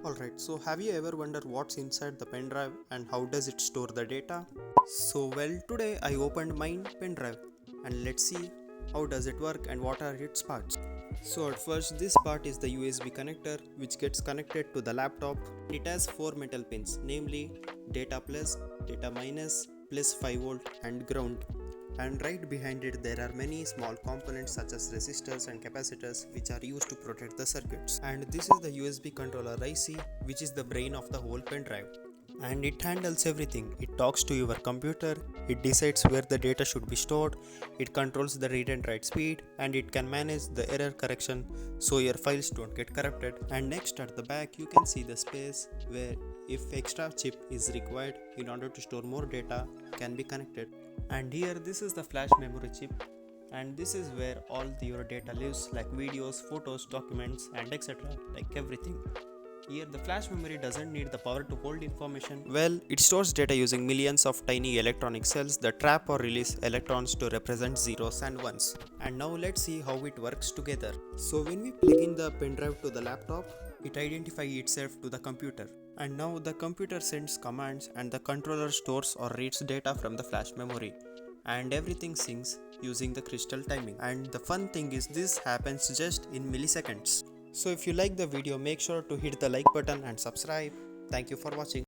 Alright, so have you ever wondered what's inside the pen drive and how does it store the data? Today I opened my pen drive and let's see how does it work and what are its parts. So at first this part is the USB connector which gets connected to the laptop. It has 4 metal pins, namely data plus, data minus, plus 5 volt and ground. And right behind it there are many small components such as resistors and capacitors which are used to protect the circuits. And this is the USB controller IC which is the brain of the whole pen drive. And it handles everything. It talks to your computer, it decides where the data should be stored, it controls the read and write speed, and it can manage the error correction so your files don't get corrupted. And next at the back you can see the space where if extra chip is required in order to store more data can be connected. And here this is the flash memory chip, and this is where all your data lives, like videos, photos, documents and etc, like everything. Here the flash memory doesn't need the power to hold information. Well, it stores data using millions of tiny electronic cells that trap or release electrons to represent zeros and ones. And now let's see how it works together. So when we plug in the pen drive to the laptop, it identifies itself to the computer. And now the computer sends commands and the controller stores or reads data from the flash memory. And everything syncs using the crystal timing. And the fun thing is this happens just in milliseconds. So if you like the video, make sure to hit the like button and subscribe. Thank you for watching.